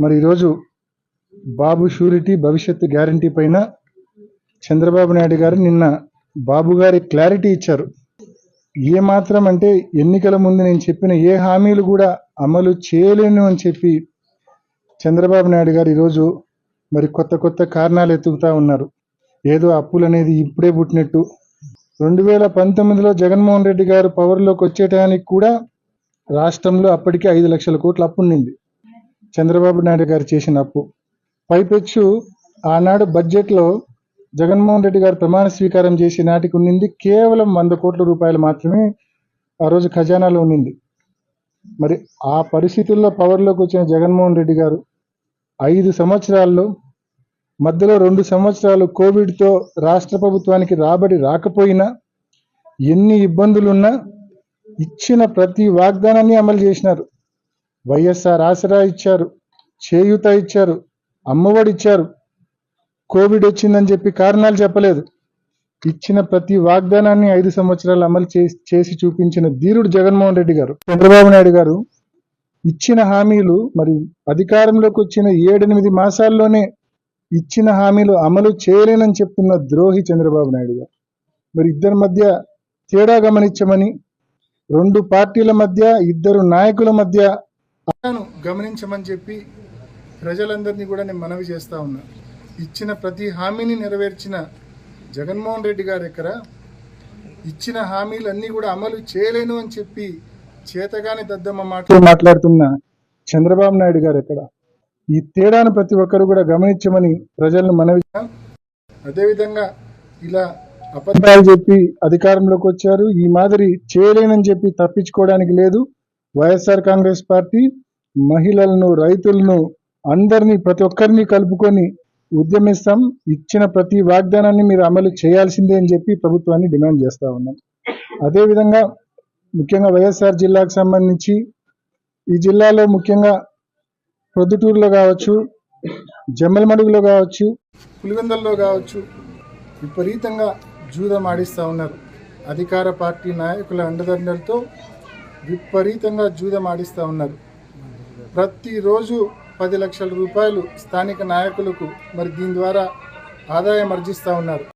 మరి ఈరోజు బాబు షూరిటీ భవిష్యత్తు గ్యారంటీ పైన చంద్రబాబు నాయుడు గారు నిన్న బాబు గారి క్లారిటీ ఇచ్చారు. ఏమాత్రం అంటే ఎన్నికల ముందు నేను చెప్పిన ఏ హామీలు కూడా అమలు చేయలేను అని చెప్పి చంద్రబాబు నాయుడు గారు ఈరోజు మరి కొత్త కొత్త కారణాలు ఎత్తుకుతా ఉన్నారు. ఏదో అప్పులు అనేది ఇప్పుడే పుట్టినట్టు. 2019లో జగన్మోహన్ రెడ్డి గారు పవర్లోకి వచ్చేటానికి కూడా రాష్ట్రంలో అప్పటికే 5 లక్షల కోట్ల అప్పు ఉండింది. చంద్రబాబు నాయుడు గారు చేసిన అప్పు పైపెచ్చు ఆనాడు బడ్జెట్లో జగన్మోహన్ రెడ్డి గారు ప్రమాణ స్వీకారం చేసి నాటికి ఉండింది కేవలం 100 కోట్ల రూపాయలు మాత్రమే ఆ రోజు ఖజానాలో ఉండింది. మరి ఆ పరిస్థితుల్లో పవర్లోకి వచ్చిన జగన్మోహన్ రెడ్డి గారు 5 సంవత్సరాల్లో మధ్యలో 2 సంవత్సరాలు కోవిడ్తో రాష్ట్ర ప్రభుత్వానికి రాబడి రాకపోయినా, ఎన్ని ఇబ్బందులున్నా ఇచ్చిన ప్రతి వాగ్దానాన్ని అమలు చేసినారు. వైఎస్ఆర్ ఆసరా ఇచ్చారు, చేయూత ఇచ్చారు, అమ్మఒడి ఇచ్చారు. కోవిడ్ వచ్చిందని చెప్పి కారణాలు చెప్పలేదు. ఇచ్చిన ప్రతి వాగ్దానాన్ని 5 సంవత్సరాలు అమలు చేసి చూపించిన ధీరుడు జగన్మోహన్ రెడ్డి గారు. చంద్రబాబు నాయుడు గారు ఇచ్చిన హామీలు మరి అధికారంలోకి వచ్చిన 7-8 మాసాల్లోనే ఇచ్చిన హామీలు అమలు చేయలేనని చెప్తున్న ద్రోహి చంద్రబాబు నాయుడు గారు. మరి ఇద్దరి మధ్య తేడా గమనించమని, 2 పార్టీల మధ్య 2 నాయకుల మధ్య గమనించమని చెప్పి ప్రజలందరినీ కూడా నేను మనవి చేస్తా ఉన్నా. ఇచ్చిన ప్రతి హామీని నెరవేర్చిన జగన్మోహన్ రెడ్డి గారు ఎక్కడ, ఇచ్చిన హామీలన్నీ కూడా అమలు చేయలేను అని చెప్పి చేతగాని దద్దమ్మ మాట్లాడుతున్న చంద్రబాబు నాయుడు గారు ఎక్కడ? ఈ తేడాను ప్రతి ఒక్కరు కూడా గమనించమని ప్రజలను మనవి. అదేవిధంగా ఇలా అబద్ధాలు చెప్పి అధికారంలోకి వచ్చారు. ఈ మాదిరి చేయలేనని చెప్పి తప్పించుకోవడానికి లేదు. వైఎస్ఆర్ కాంగ్రెస్ పార్టీ మహిళలను, రైతులను, అందరినీ, ప్రతి ఒక్కరిని కలుపుకొని ఉద్యమిస్తాం. ఇచ్చిన ప్రతి వాగ్దానాన్ని మీరు అమలు చేయాల్సిందే అని చెప్పి ప్రభుత్వాన్ని డిమాండ్ చేస్తా ఉన్నాం. అదేవిధంగా ముఖ్యంగా వైఎస్ఆర్ జిల్లాకు సంబంధించి ఈ జిల్లాలో ముఖ్యంగా ప్రొద్దుటూరులో కావచ్చు, జమ్మలమడుగులో కావచ్చు, పులివెందుల్లో కావచ్చు విపరీతంగా జూదం ఆడిస్తూ ఉన్నారు. అధికార పార్టీ నాయకుల అండదండలతో విపరీతంగా జూదం ఆడిస్తూ ఉన్నారు. ప్రతిరోజు 10 లక్షల రూపాయలు స్థానిక నాయకులకు మరి దీని ద్వారా ఆదాయం ఆర్జిస్తూ ఉన్నారు.